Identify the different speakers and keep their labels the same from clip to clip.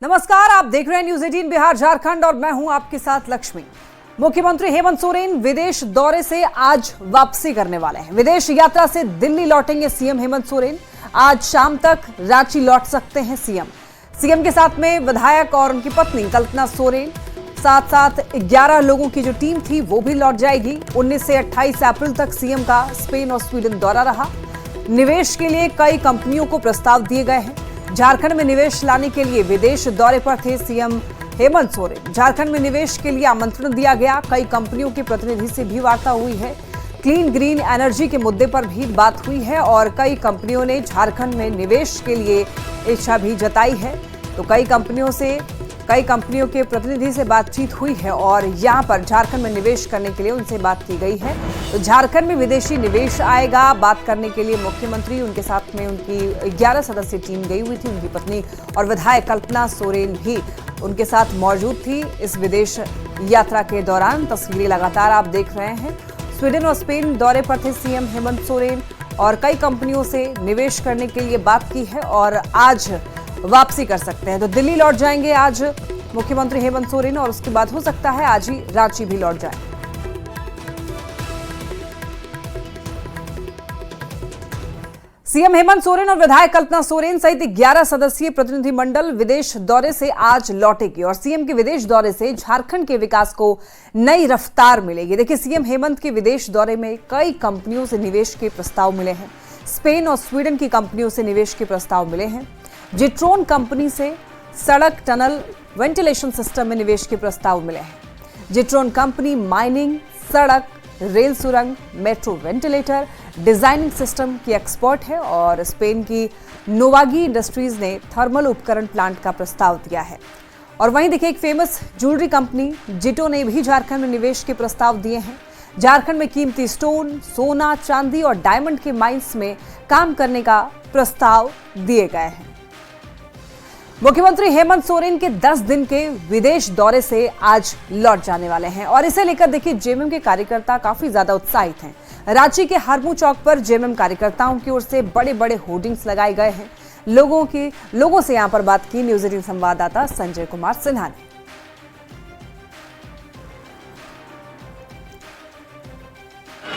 Speaker 1: नमस्कार, आप देख रहे हैं न्यूज 18 बिहार झारखंड और मैं हूं आपके साथ लक्ष्मी। मुख्यमंत्री हेमंत सोरेन विदेश दौरे से आज वापसी करने वाले हैं। विदेश यात्रा से दिल्ली लौटेंगे सीएम हेमंत सोरेन। आज शाम तक रांची लौट सकते हैं सीएम के साथ में विधायक और उनकी पत्नी कल्पना सोरेन, साथ साथ 11 लोगों की जो टीम थी वो भी लौट जाएगी। 19 से 28 अप्रैल तक सीएम का स्पेन और स्वीडन दौरा रहा। निवेश के लिए कई कंपनियों को प्रस्ताव दिए गए हैं। झारखंड में निवेश लाने के लिए विदेश दौरे पर थे सीएम हेमंत सोरेन। झारखंड में निवेश के लिए आमंत्रण दिया गया। कई कंपनियों के प्रतिनिधि से भी वार्ता हुई है। क्लीन ग्रीन एनर्जी के मुद्दे पर भी बात हुई है और कई कंपनियों ने झारखंड में निवेश के लिए इच्छा भी जताई है। तो कई कंपनियों के प्रतिनिधि से बातचीत हुई है और यहाँ पर झारखंड में निवेश करने के लिए उनसे बात की गई है। तो झारखंड में विदेशी निवेश आएगा, बात करने के लिए मुख्यमंत्री, उनके साथ में उनकी 11 सदस्यीय टीम गई हुई थी। उनकी पत्नी और विधायक कल्पना सोरेन भी उनके साथ मौजूद थी इस विदेश यात्रा के दौरान। तस्वीरें लगातार आप देख रहे हैं। स्वीडन और स्पेन दौरे पर थे सीएम हेमंत सोरेन और कई कंपनियों से निवेश करने के लिए बात की है और आज वापसी कर सकते हैं। तो दिल्ली लौट जाएंगे आज मुख्यमंत्री हेमंत सोरेन और उसके बाद हो सकता है आज ही रांची भी लौट जाए। सीएम हेमंत सोरेन और विधायक कल्पना सोरेन सहित 11 सदस्यीय प्रतिनिधिमंडल विदेश दौरे से आज लौटेगी और सीएम के विदेश दौरे से झारखंड के विकास को नई रफ्तार मिलेगी। देखिए, सीएम हेमंत के विदेश दौरे में कई कंपनियों से निवेश के प्रस्ताव मिले हैं। स्पेन और स्वीडन की कंपनियों से निवेश के प्रस्ताव मिले हैं। जिट्रोन कंपनी से सड़क, टनल, वेंटिलेशन सिस्टम में निवेश के प्रस्ताव मिले हैं। जिट्रोन कंपनी माइनिंग, सड़क, रेल सुरंग, मेट्रो वेंटिलेटर, डिजाइनिंग सिस्टम की एक्सपर्ट है और स्पेन की नोवागी इंडस्ट्रीज ने थर्मल उपकरण प्लांट का प्रस्ताव दिया है। और वहीं देखिए, एक फेमस ज्वेलरी कंपनी जिटो ने भी झारखंड में निवेश के प्रस्ताव दिए हैं। झारखंड में कीमती स्टोन, सोना, चांदी और डायमंड के माइंस में काम करने का प्रस्ताव दिए गए हैं। मुख्यमंत्री हेमंत सोरेन के 10 दिन के विदेश दौरे से आज लौट जाने वाले हैं और इसे लेकर देखिए, जेएमएम के कार्यकर्ता काफी ज्यादा उत्साहित हैं। रांची के हरमू चौक पर जेएमएम कार्यकर्ताओं की ओर से बड़े बड़े होर्डिंग्स लगाए गए हैं। लोगों से यहां पर बात की न्यूज 18 संवाददाता संजय कुमार सिन्हा ने।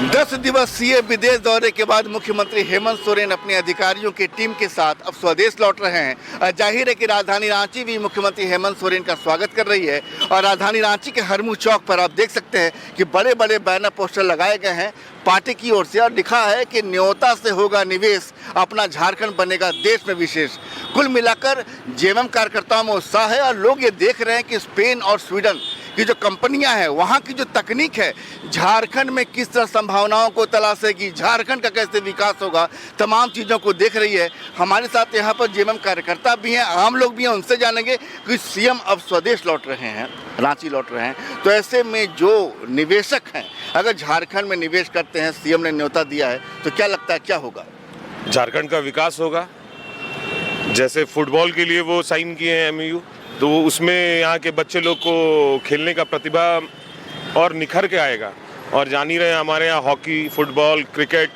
Speaker 2: 10 दिवसीय विदेश दौरे के बाद मुख्यमंत्री हेमंत सोरेन अपने अधिकारियों की टीम के साथ अब स्वदेश लौट रहे हैं। जाहिर है कि राजधानी रांची भी मुख्यमंत्री हेमंत सोरेन का स्वागत कर रही है और राजधानी रांची के हरमू चौक पर आप देख सकते हैं कि बड़े बड़े बैनर पोस्टर लगाए गए हैं पार्टी की ओर से और लिखा है कि न्योता से होगा निवेश, अपना झारखंड बनेगा देश में विशेष। कुल मिलाकर जेएमएम कार्यकर्ताओं में उत्साह है और लोग ये देख रहे हैं कि स्पेन और स्वीडन की जो कंपनियां हैं, वहाँ की जो तकनीक है, झारखंड में किस तरह संभावनाओं को तलाशेगी, झारखंड का कैसे विकास होगा, तमाम चीज़ों को देख रही है। हमारे साथ यहाँ पर जेएमएम कार्यकर्ता भी हैं, आम लोग भी हैं, उनसे जानेंगे कि सीएम अब स्वदेश लौट रहे हैं, रांची लौट रहे हैं, तो ऐसे में जो निवेशक हैं अगर झारखंड में निवेश करते हैं, सीएम ने न्योता दिया है, तो क्या लगता है क्या होगा?
Speaker 3: झारखंड का विकास होगा। जैसे फुटबॉल के लिए वो साइन किए हैं एमओयू, तो उसमें यहाँ के बच्चे लोग को खेलने का प्रतिभा और निखर के आएगा। और जान ही रहे हैं हमारे यहाँ हॉकी, फुटबॉल, क्रिकेट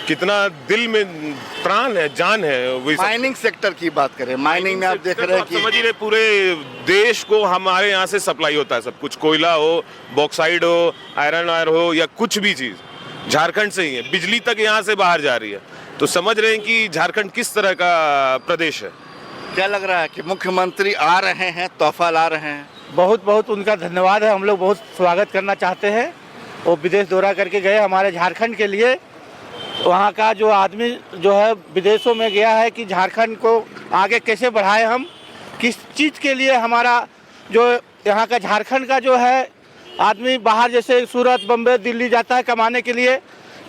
Speaker 3: कितना दिल में प्राण है, जान है।
Speaker 2: माइनिंग सेक्टर की बात करें, माइनिंग में आप देख रहे हैं कि
Speaker 3: समझ रहे पूरे देश को हमारे यहाँ से सप्लाई होता है सब कुछ। कोयला हो, बॉक्साइड हो, आयरन वायर हो या कुछ भी चीज़ झारखंड से ही है। बिजली तक यहाँ से बाहर जा रही है। तो समझ रहे हैं कि झारखंड किस तरह का प्रदेश है।
Speaker 2: क्या लग रहा है कि मुख्यमंत्री आ रहे हैं, तोहफा ला रहे हैं?
Speaker 4: बहुत बहुत उनका धन्यवाद है। हम लोग बहुत स्वागत करना चाहते हैं। वो विदेश दौरा करके गए हमारे झारखंड के लिए। वहाँ का जो आदमी जो है विदेशों में गया है कि झारखंड को आगे कैसे बढ़ाए, हम किस चीज़ के लिए हमारा जो यहाँ का झारखंड का जो है आदमी बाहर जैसे सूरत, बम्बई, दिल्ली जाता है कमाने के लिए,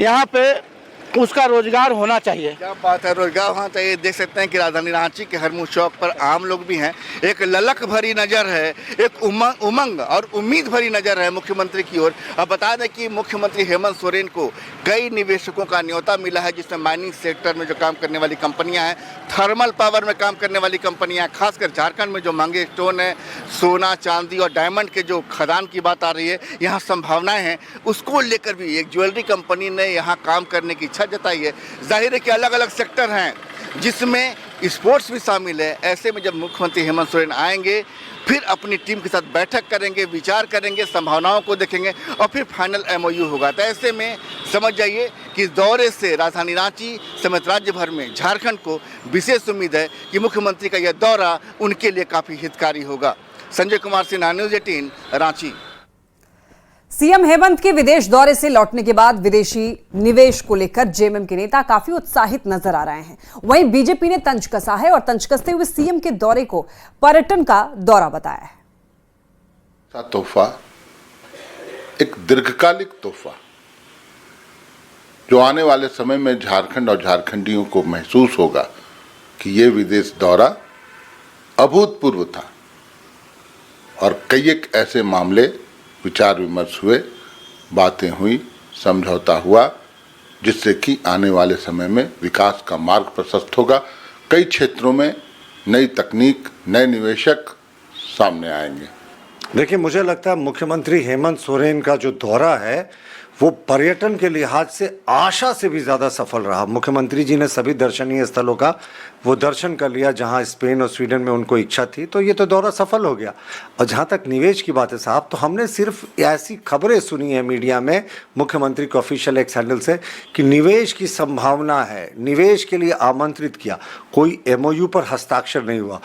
Speaker 4: यहाँ पे उसका रोजगार होना चाहिए।
Speaker 2: क्या बात है, रोजगार होना चाहिए। देख सकते हैं कि राजधानी रांची के हरमू चौक पर आम लोग भी हैं। एक ललक भरी नज़र है, एक उमंग और उम्मीद भरी नज़र है मुख्यमंत्री की ओर। अब बता दें कि मुख्यमंत्री हेमंत सोरेन को कई निवेशकों का न्योता मिला है, जिसमें माइनिंग सेक्टर में जो काम करने वाली कंपनियां हैं, थर्मल पावर में काम करने वाली कंपनियां, खासकर झारखंड में जो महंगे स्टोन है, सोना, चांदी और डायमंड के जो खदान की बात आ रही है, यहाँ संभावनाएं हैं, उसको लेकर भी एक ज्वेलरी कंपनी ने यहाँ काम करने की इच्छा जताई है। जाहिर है कि अलग अलग सेक्टर हैं जिसमें स्पोर्ट्स भी शामिल है। ऐसे में जब मुख्यमंत्री हेमंत सोरेन आएंगे, फिर अपनी टीम के साथ बैठक करेंगे, विचार करेंगे, संभावनाओं को देखेंगे और फिर फाइनल MOU होगा। तो ऐसे में समझ जाइए कि इस दौरे से राजधानी रांची समेत राज्य भर में झारखंड को विशेष उम्मीद है कि मुख्यमंत्री का यह दौरा उनके लिए काफ़ी हितकारी होगा। संजय कुमार सिन्हा, न्यूज़ 18, रांची।
Speaker 1: सीएम हेमंत के विदेश दौरे से लौटने के बाद विदेशी निवेश को लेकर जेएमएम के नेता काफी उत्साहित नजर आ रहे हैं। वहीं बीजेपी ने तंज कसा है और तंज कसते हुए सीएम के दौरे को पर्यटन का दौरा बताया है।
Speaker 5: तोहफा, एक दीर्घकालिक तोहफा जो आने वाले समय में झारखंड और झारखंडियों को महसूस होगा कि ये विदेश दौरा अभूतपूर्व था और कई एक ऐसे मामले विचार विमर्श हुए, बातें हुई, समझौता हुआ, जिससे कि आने वाले समय में विकास का मार्ग प्रशस्त होगा। कई क्षेत्रों में नई तकनीक, नए निवेशक सामने आएंगे।
Speaker 6: देखिए, मुझे लगता है मुख्यमंत्री हेमंत सोरेन का जो दौरा है वो पर्यटन के लिहाज से आशा से भी ज़्यादा सफल रहा। मुख्यमंत्री जी ने सभी दर्शनीय स्थलों का वो दर्शन कर लिया जहां स्पेन और स्वीडन में उनको इच्छा थी, तो ये तो दौरा सफल हो गया। और जहां तक निवेश की बात है साहब, तो हमने सिर्फ ऐसी खबरें सुनी है मीडिया में मुख्यमंत्री के ऑफिशियल एक्स हैंडल से कि निवेश की संभावना है, निवेश के लिए आमंत्रित किया, कोई MOU पर हस्ताक्षर नहीं हुआ।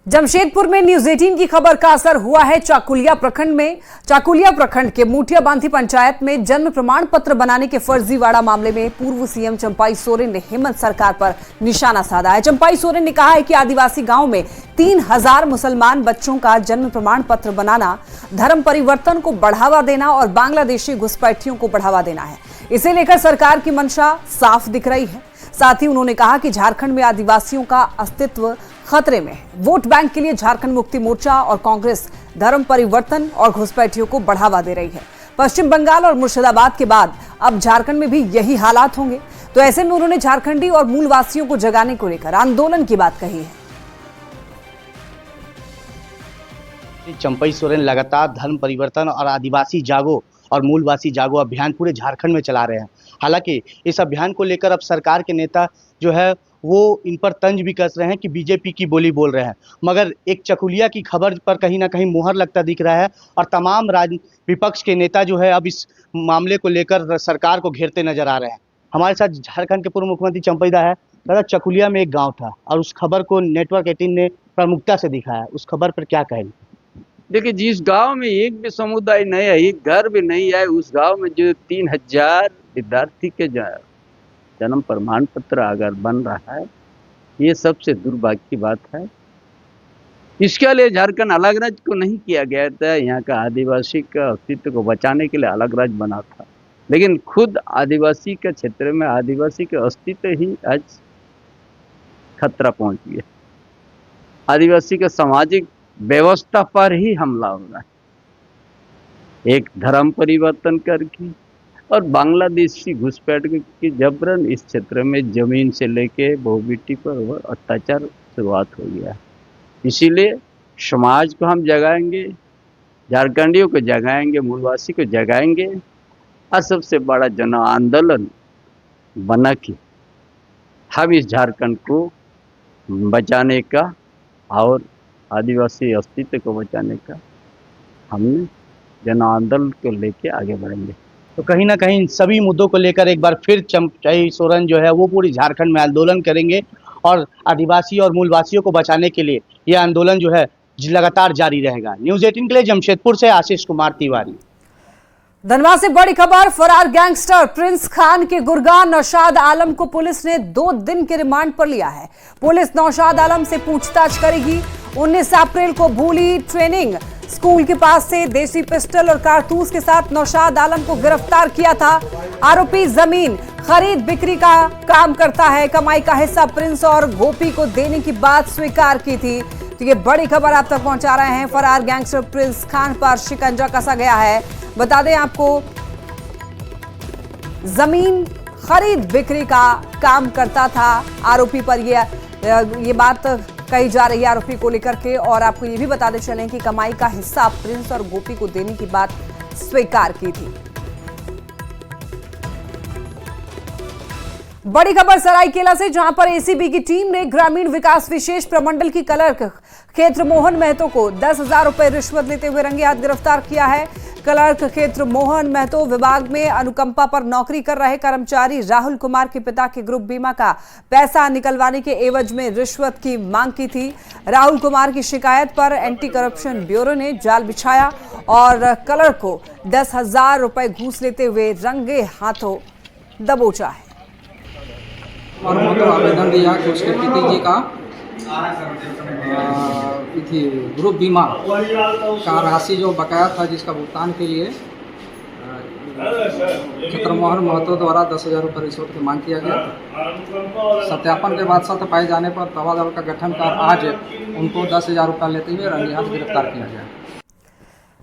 Speaker 1: जमशेदपुर में न्यूज़ 18 की खबर का असर हुआ है चाकुलिया प्रखंड में। चाकुलिया प्रखंड के मुठिया बांधी पंचायत में जन्म प्रमाण पत्र बनाने के फर्जीवाड़ा मामले में पूर्व सीएम चंपाई सोरेन ने हेमंत सरकार पर निशाना साधा है। चंपाई सोरेन ने कहा है कि आदिवासी गांव में 3000 मुसलमान बच्चों का जन्म प्रमाण पत्र बनाना धर्म परिवर्तन को बढ़ावा देना और बांग्लादेशी घुसपैठियों को बढ़ावा देना है। इसे लेकर सरकार की मंशा साफ दिख रही है। साथ ही उन्होंने कहा कि झारखंड में आदिवासियों का अस्तित्व खतरे में है। वोट बैंक के लिए झारखंड मुक्ति मोर्चा और कांग्रेस धर्म परिवर्तन और घुसपैठियों को बढ़ावा दे रही है। पश्चिम बंगाल और मुर्शिदाबाद के बाद अब झारखंड में भी यही हालात होंगे। तो ऐसे में उन्होंने झारखंडी और मूलवासियों को जगाने को लेकर आंदोलन की बात कही है।
Speaker 7: चंपाई सोरेन लगातार धर्म परिवर्तन और आदिवासी जागो और मूलवासी जागो अभियान पूरे झारखंड में चला रहे हैं। हालांकि इस अभियान को लेकर अब सरकार के नेता जो है वो इन पर तंज भी कस रहे हैं कि बीजेपी की बोली बोल रहे हैं, मगर एक चकुलिया की खबर पर कहीं ना कहीं मुहर लगता दिख रहा है और तमाम विपक्ष के नेता जो है अब इस मामले को लेकर सरकार को घेरते नजर आ रहे हैं। हमारे साथ झारखंड के पूर्व मुख्यमंत्री चंपाई दा है। दादा, चकुलिया में एक गाँव था और उस खबर को नेटवर्क 18 ने प्रमुखता से दिखाया, उस खबर पर क्या कहेंगे?
Speaker 8: देखिए, जिस गांव में एक भी समुदाय नहीं है, एक घर भी नहीं है, उस गांव में जो 3000 विद्यार्थी के जन्म प्रमाण पत्र अगर बन रहा है, ये सबसे दुर्भाग्य की बात है। इसके लिए झारखंड अलग राज्य को नहीं किया गया था, यहाँ का आदिवासी का अस्तित्व को बचाने के लिए अलग राज्य बना था, लेकिन खुद आदिवासी के क्षेत्र में आदिवासी के अस्तित्व ही आज खतरा पहुंच गया। आदिवासी के सामाजिक व्यवस्था पर ही हमला हो रहा है, एक धर्म परिवर्तन करके और बांग्लादेशी घुसपैठ की जबरन इस क्षेत्र में जमीन से लेके बहुबेटी पर अत्याचार शुरुआत हो गया। इसीलिए समाज को हम जगाएंगे, झारखंडियों को जगाएंगे, मूलवासी को जगाएंगे और सबसे बड़ा जन आंदोलन बना के हम इस झारखंड को बचाने का और आदिवासी अस्तित्व को बचाने का हमने जन आंदोलन को लेके आगे बढ़ेंगे।
Speaker 7: तो कहीं ना कहीं इन सभी मुद्दों को लेकर एक बार फिर चंपाई सोरेन जो है वो पूरी झारखंड में आंदोलन करेंगे और आदिवासी और मूलवासियों को बचाने के लिए यह आंदोलन जो है लगातार जारी रहेगा। न्यूज़ 18 के लिए जमशेदपुर से आशीष कुमार तिवारी।
Speaker 1: धनबाद से बड़ी खबर, फरार गैंगस्टर प्रिंस खान के गुर्गा नौशाद आलम को पुलिस ने 2 दिन के रिमांड पर लिया है। पुलिस नौशाद आलम से पूछताछ करेगी। 19 अप्रैल को भूली ट्रेनिंग स्कूल के पास से देसी पिस्टल और कारतूस के साथ नौशाद आलम को गिरफ्तार किया था। आरोपी जमीन खरीद बिक्री का काम करता है। कमाई का हिस्सा प्रिंस और गोपी को देने की बात स्वीकार की थी। तो ये बड़ी खबर आप तक पहुंचा रहे हैं। फरार गैंगस्टर प्रिंस खान पर शिकंजा कसा गया है। बता दें आपको, जमीन खरीद बिक्री का काम करता था आरोपी पर। ये बात कही जा रही है आरोपी को लेकर के। और आपको ये भी बताते चलें कि कमाई का हिस्सा प्रिंस और गोपी को देने की बात स्वीकार की थी। बड़ी खबर सरायकेला से, जहां पर एसीबी की टीम ने ग्रामीण विकास विशेष प्रमंडल की क्लर्क क्षेत्र मोहन महतो को 10,000 रुपए रिश्वत लेते हुए रंगे हाथ गिरफ्तार किया है। क्लर्क क्षेत्र मोहन महतो विभाग में अनुकंपा पर नौकरी कर रहे कर्मचारी राहुल कुमार के पिता के ग्रुप बीमा का पैसा निकलवाने के एवज में रिश्वत की मांग की थी। राहुल कुमार की शिकायत पर एंटी करप्शन ब्यूरो ने जाल बिछाया और क्लर्क को 10,000 रुपए घूस लेते हुए रंगे हाथों दबोचा है।
Speaker 9: मालूम तो आवेदन दिया कि उसके पिता जी का ग्रुप बीमा का राशि जो बकाया था, जिसका भुगतान के लिए क्षेत्रमोहन महतो द्वारा 10,000 रुपये रिश्वत की मांग किया गया। सत्यापन के बाद सत्य पाए जाने पर तवा दल का गठन कर आज उनको 10,000 रुपये लेते हुए रंगे हाथ गिरफ्तार किया गया।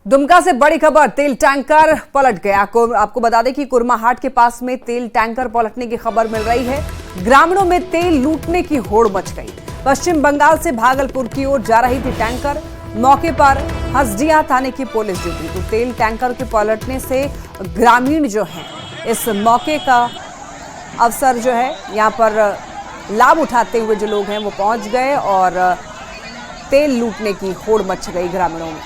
Speaker 1: दुमका से बड़ी खबर, तेल टैंकर पलट गया। आपको बता दें कि कुर्माहाट के पास में तेल टैंकर पलटने की खबर मिल रही है। ग्रामीणों में तेल लूटने की होड़ मच गई। पश्चिम बंगाल से भागलपुर की ओर जा रही थी टैंकर, मौके पर हसदिया थाने की पुलिस जुटी। तो तेल टैंकर के पलटने से ग्रामीण जो हैं इस मौके का अवसर जो है यहाँ पर लाभ उठाते हुए जो लोग हैं वो पहुंच गए और तेल लूटने की होड़ मच गई ग्रामीणों में।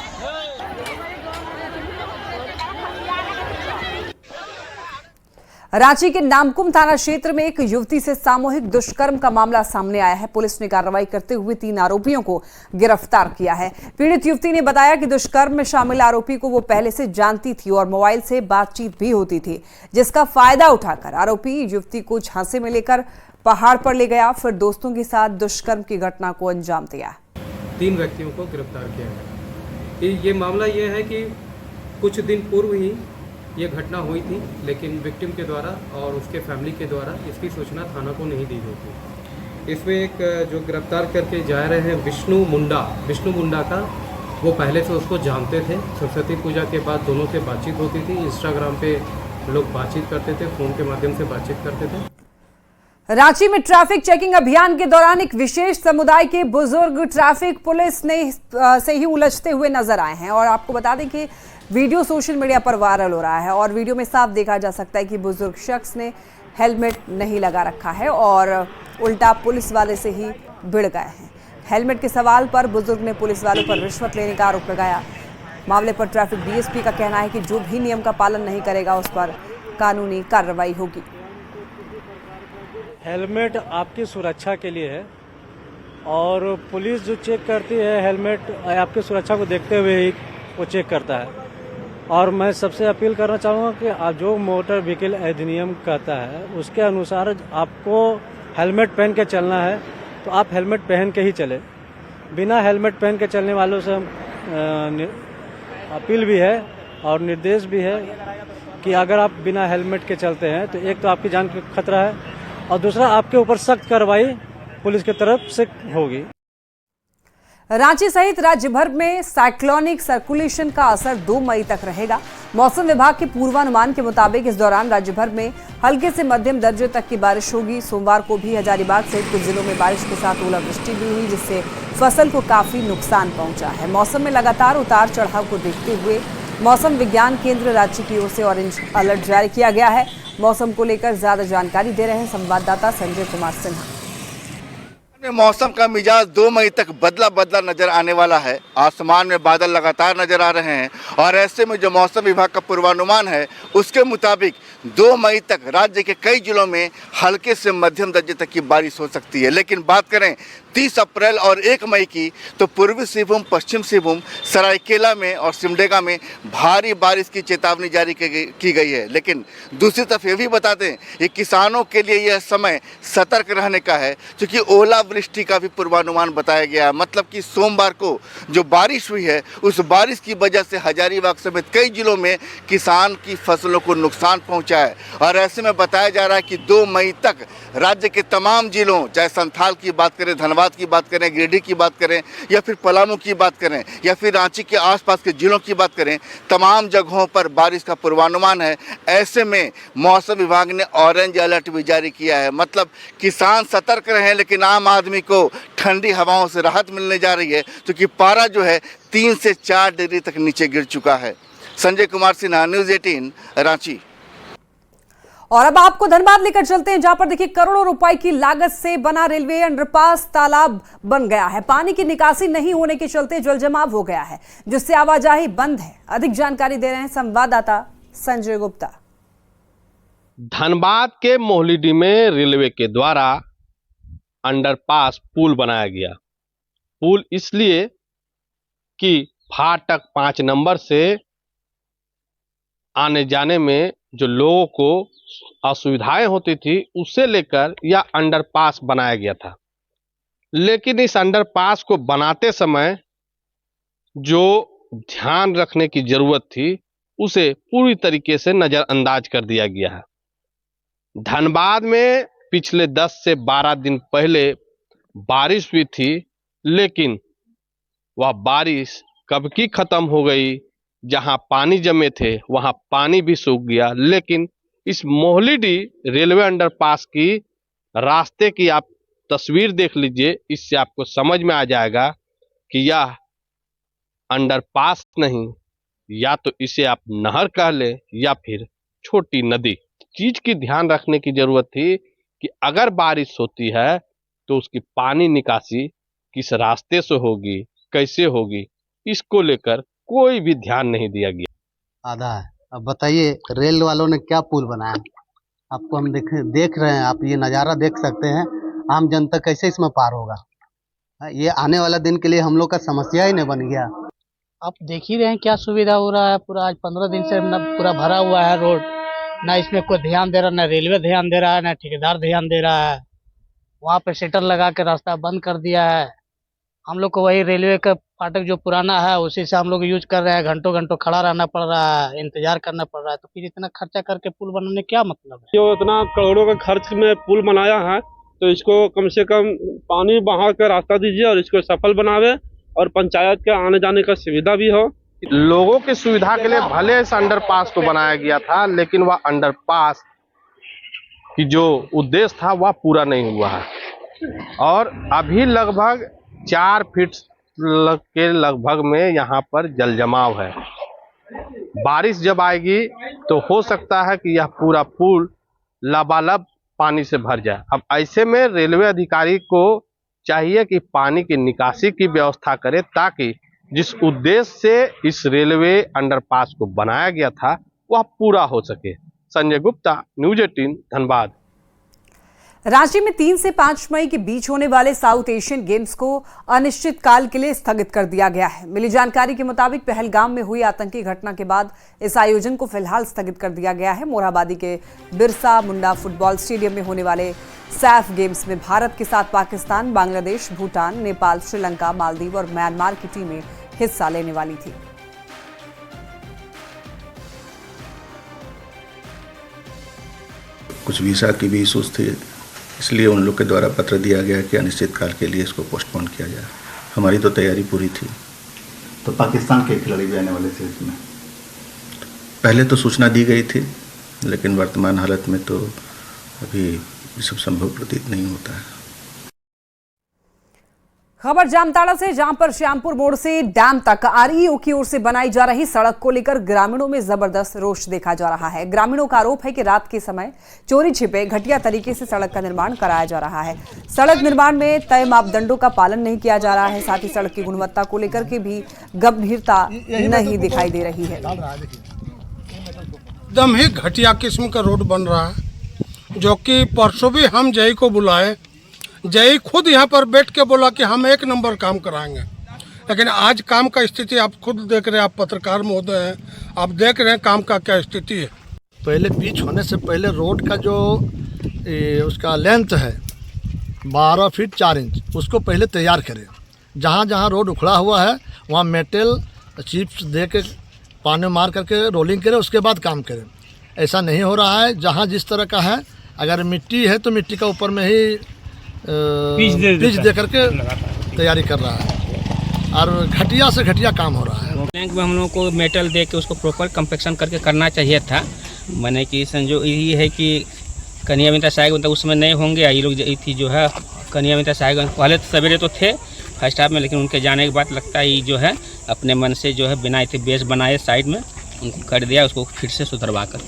Speaker 1: रांची के नामकुम थाना क्षेत्र में एक युवती से सामूहिक दुष्कर्म का मामला सामने आया है। पुलिस ने कार्रवाई करते हुए 3 आरोपियों को गिरफ्तार किया है। पीड़ित युवती ने बताया कि दुष्कर्म में शामिल आरोपी को वो पहले से जानती थी और मोबाइल से बातचीत भी होती थी, जिसका फायदा उठाकर आरोपी युवती को झांसे में लेकर पहाड़ पर ले गया, फिर दोस्तों के साथ दुष्कर्म की घटना को अंजाम दिया।
Speaker 10: 3 व्यक्तियों को गिरफ्तार किया है। ये मामला ये है कि कुछ दिन पूर्व ही ये घटना हुई थी, लेकिन विक्टिम के द्वारा और उसके फैमिली के द्वारा इसकी सूचना थाना को नहीं दी गई थी। इसमें एक जो गिरफ्तार करके जा रहे हैं विष्णु मुंडा का, वो पहले से उसको जानते थे। सरस्वती पूजा के बाद दोनों से बातचीत होती थी, इंस्टाग्राम पे लोग बातचीत करते थे, फ़ोन के माध्यम से बातचीत करते थे।
Speaker 1: रांची में ट्रैफिक चेकिंग अभियान के दौरान एक विशेष समुदाय के बुजुर्ग ट्रैफिक पुलिस से ही उलझते हुए नजर आए हैं और आपको बता दें कि वीडियो सोशल मीडिया पर वायरल हो रहा है और वीडियो में साफ देखा जा सकता है कि बुजुर्ग शख्स ने हेलमेट नहीं लगा रखा है और उल्टा पुलिस वाले से ही भिड़ गए हैं। हेलमेट के सवाल पर बुजुर्ग ने पुलिस वालों पर रिश्वत लेने का आरोप लगाया। मामले पर ट्रैफिक डीएसपी का कहना है कि जो भी नियम का पालन नहीं करेगा उस पर कानूनी कार्रवाई होगी।
Speaker 11: हेलमेट आपकी सुरक्षा के लिए है और पुलिस जो चेक करती है हेलमेट आपकी सुरक्षा को देखते हुए ही वो चेक करता है। और मैं सबसे अपील करना चाहूँगा कि जो मोटर व्हीकल अधिनियम कहता है उसके अनुसार आपको हेलमेट पहन के चलना है, तो आप हेलमेट पहन के ही चले। बिना हेलमेट पहन के चलने वालों से अपील भी है और निर्देश भी है कि अगर आप बिना हेलमेट के चलते हैं तो एक तो आपकी जान का खतरा है और दूसरा आपके ऊपर सख्त कार्रवाई पुलिस की तरफ से होगी।
Speaker 1: रांची सहित राज्य भर में साइक्लोनिक सर्कुलेशन का असर 2 मई तक रहेगा। मौसम विभाग के पूर्वानुमान के मुताबिक इस दौरान राज्य भर में हल्के से मध्यम दर्जे तक की बारिश होगी। सोमवार को भी हजारीबाग सहित कुछ जिलों में बारिश के साथ ओलावृष्टि भी हुई, जिससे फसल को काफी नुकसान पहुंचा है। मौसम में लगातार उतार चढ़ाव को देखते हुए मौसम विज्ञान केंद्र रांची की ओर से ऑरेंज अलर्ट जारी किया गया है। मौसम को लेकर ज्यादा जानकारी दे रहे हैं संवाददाता संजय कुमार सिन्हा।
Speaker 2: मौसम का मिजाज 2 मई तक बदला नजर आने वाला है। आसमान में बादल लगातार नजर आ रहे हैं और ऐसे में जो मौसम विभाग का पूर्वानुमान है उसके मुताबिक 2 मई तक राज्य के कई जिलों में हल्के से मध्यम दर्जे तक की बारिश हो सकती है। लेकिन बात करें 30 अप्रैल और 1 मई की, तो पूर्वी सिंहभूम, पश्चिम सिंहभूम, सरायकेला में और सिमडेगा में भारी बारिश की चेतावनी जारी की गई है। लेकिन दूसरी तरफ ये भी बता दें कि किसानों के लिए यह समय सतर्क रहने का है, क्योंकि ओलावृष्टि का भी पूर्वानुमान बताया गया है। मतलब कि सोमवार को जो बारिश हुई है उस बारिश की वजह से हजारीबाग समेत कई जिलों में किसान की फसलों को नुकसान पहुंचा है। और ऐसे में बताया जा रहा है कि 2 मई तक राज्य के तमाम जिलों, चाहे संथाल की बात करें, धनबाद की बात करें, गिरिडीह की बात करें या फिर पलामू की बात करें या फिर रांची के आसपास के जिलों की बात करें, तमाम जगहों पर बारिश का पूर्वानुमान है। ऐसे में मौसम विभाग ने ऑरेंज अलर्ट भी जारी किया है। मतलब किसान सतर्क रहें, लेकिन आम आदमी को ठंडी हवाओं से राहत मिलने जा रही है, क्योंकि पारा जो है 3 से 4 डिग्री तक नीचे गिर चुका है। संजय कुमार सिन्हा, न्यूज़ 18, रांची।
Speaker 1: और अब आपको धनबाद लेकर चलते हैं, जहां पर देखिए करोड़ों रुपए की लागत से बना रेलवे अंडरपास तालाब बन गया है। पानी की निकासी नहीं होने के चलते जलजमाव हो गया है, जिससे आवाजाही बंद है। अधिक जानकारी दे रहे हैं संवाददाता संजय गुप्ता।
Speaker 12: धनबाद के मोहलीडी में रेलवे के द्वारा अंडरपास पुल बनाया गया। पुल इसलिए कि फाटक 5 नंबर से आने जाने में जो लोगों को असुविधाएं होती थी, उससे लेकर यह अंडरपास बनाया गया था। लेकिन इस अंडरपास को बनाते समय जो ध्यान रखने की जरूरत थी, उसे पूरी तरीके से नजरअंदाज कर दिया गया है। धनबाद में पिछले 10 से 12 दिन पहले बारिश हुई थी, लेकिन वह बारिश कब की खत्म हो गई। जहां पानी जमे थे वहां पानी भी सूख गया। लेकिन इस मोहलीडी रेलवे अंडरपास की रास्ते की आप तस्वीर देख लीजिए, इससे आपको समझ में आ जाएगा कि यह अंडरपास नहीं, या तो इसे आप नहर कह ले या फिर छोटी नदी। चीज की ध्यान रखने की जरूरत थी कि अगर बारिश होती है तो उसकी पानी निकासी किस रास्ते से होगी, कैसे होगी, इसको लेकर कोई भी ध्यान नहीं दिया गया।
Speaker 7: आधा है। अब बताइए रेल वालों ने क्या पुल बनाया। आपको हम देख रहे हैं, आप ये नज़ारा देख सकते हैं। आम जनता कैसे इसमें पार होगा। ये आने वाला दिन के लिए हम लोग का समस्या ही नहीं बन गया।
Speaker 13: आप देख ही रहे हैं क्या सुविधा हो रहा है। पूरा आज 15 दिन से पूरा भरा हुआ है रोड। ना इसमें कोई ध्यान दे रहा, ना रेलवे ध्यान दे रहा है, ना ठेकेदार ध्यान दे रहा है। वहाँ पे शटर लगा के रास्ता बंद कर दिया है। हम लोग को वही रेलवे का फाटक जो पुराना है उसी से हम लोग यूज कर रहे हैं। घंटों घंटों खड़ा रहना पड़ रहा है, इंतजार करना पड़ रहा है। तो फिर इतना खर्चा करके पुल बनाने क्या मतलब है।
Speaker 14: जो इतना करोड़ों का खर्च में पुल बनाया है, तो इसको कम से कम पानी बहा कर रास्ता दीजिए और इसको सफल बनावे और पंचायत के आने जाने का सुविधा भी हो।
Speaker 12: लोगों की सुविधा के लिए भले इस अंडरपास को बनाया गया था, लेकिन वह अंडरपास की जो उद्देश्य था वह पूरा नहीं हुआ है। और अभी लगभग 4 फीट के लगभग में यहाँ पर जल जमाव है। बारिश जब आएगी तो हो सकता है कि यह पूरा पुल लबालब पानी से भर जाए। अब ऐसे में रेलवे अधिकारी को चाहिए कि पानी की निकासी की व्यवस्था करे, ताकि जिस उद्देश्य से इस रेलवे अंडरपास को बनाया गया था वह पूरा हो सके। संजय गुप्ता, न्यूज़ 18 धनबाद।
Speaker 1: रांची में 3 से 5 मई के बीच होने वाले साउथ एशियन गेम्स को अनिश्चित काल के लिए स्थगित कर दिया गया है। मिली जानकारी के मुताबिक पहलगाम में हुई आतंकी घटना के बाद इस आयोजन को फिलहाल स्थगित कर दिया गया है। मोरहाबादी के बिरसा मुंडा फुटबॉल स्टेडियम में होने वाले सैफ गेम्स में भारत के साथ पाकिस्तान, बांग्लादेश, भूटान, नेपाल, श्रीलंका, मालदीव और म्यांमार की टीमें हिस्सा लेने वाली थी।
Speaker 15: कुछ वीज़ा की भी इशूज़ थे, इसलिए उन लोग के द्वारा पत्र दिया गया कि अनिश्चित काल के लिए इसको पोस्टपोन किया जाए। हमारी तो तैयारी पूरी थी।
Speaker 16: तो पाकिस्तान के खिलाड़ी भी आने वाले थे इसमें?
Speaker 15: पहले तो सूचना दी गई थी, लेकिन वर्तमान हालत में तो अभी ये सब संभव प्रतीत नहीं होता है।
Speaker 1: खबर जामताड़ा से, जहां पर श्यामपुर मोड़ से डैम तक आरईओ की ओर से बनाई जा रही सड़क को लेकर ग्रामीणों में जबरदस्त रोष देखा जा रहा है। ग्रामीणों का आरोप है कि रात के समय चोरी छिपे घटिया तरीके से सड़क का निर्माण कराया जा रहा है। सड़क निर्माण में तय मापदंडों का पालन नहीं किया जा रहा है। साथ ही सड़क की गुणवत्ता को लेकर के भी गंभीरता नहीं दिखाई दे रही है।
Speaker 17: एकदम ही घटिया किस्म का रोड बन रहा है, जो कि परसों भी हम जय को बुलाए, जय खुद यहाँ पर बैठ के बोला कि हम 1 नंबर काम कराएंगे। लेकिन आज काम का स्थिति आप खुद देख रहे हैं, आप पत्रकार महोदय हैं, आप देख रहे हैं काम का क्या स्थिति है।
Speaker 18: पहले पिच होने से पहले रोड का जो उसका लेंथ है 12 फीट 4 इंच, उसको पहले तैयार करें। जहाँ जहाँ रोड उखड़ा हुआ है वहाँ मेटल चिप्स दे के पानी मार करके रोलिंग करें, उसके बाद काम करें। ऐसा नहीं हो रहा है। जहाँ जिस तरह का है, अगर मिट्टी है तो मिट्टी का ऊपर में ही पिच दे करके तैयारी कर रहा है, और घटिया से घटिया काम हो रहा है।
Speaker 19: बैंक में हम लोगों को मेटल दे के उसको प्रॉपर कंपेक्शन करके करना चाहिए था। मैंने कि संजो ये है कि कन्या मित्र सहायक मतलब उसमें नहीं होंगे। ये लोग थी जो है कन्या मित्र सहायक पहले तो सवेरे तो थे फर्स्ट हाफ में, लेकिन उनके जाने के बाद लगता है ये जो है अपने मन से जो है बिना थे बेस बनाए साइड में उनको कर दिया, उसको फिर से सुधरवा कर।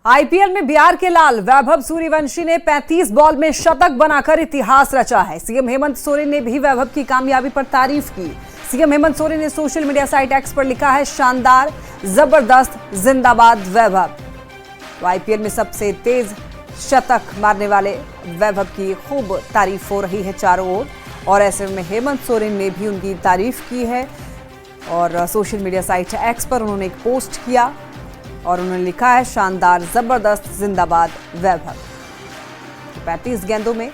Speaker 1: आईपीएल में बिहार के लाल वैभव सूर्यवंशी ने 35 बॉल में शतक बनाकर इतिहास रचा है। सीएम हेमंत सोरेन ने भी वैभव की कामयाबी पर तारीफ की। सीएम हेमंत सोरेन ने सोशल मीडिया साइट एक्स पर लिखा है, शानदार, जबरदस्त, जिंदाबाद वैभव। तो आईपीएल में सबसे तेज शतक मारने वाले वैभव की खूब तारीफ हो रही है चारों ओर, और ऐसे में हेमंत सोरेन ने भी उनकी तारीफ की है और सोशल मीडिया साइट एक्स पर उन्होंने एक पोस्ट किया और उन्होंने लिखा है, शानदार, जबरदस्त, जिंदाबाद वैभव। 35 गेंदों में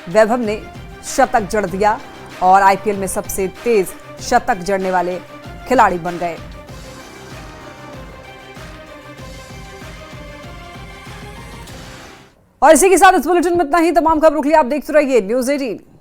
Speaker 1: वैभव ने शतक जड़ दिया और आईपीएल में सबसे तेज शतक जड़ने वाले खिलाड़ी बन गए। और इसी के साथ इस बुलेटिन में इतना ही। तमाम खबरों के लिए आप देखते रहिए न्यूज़ 18।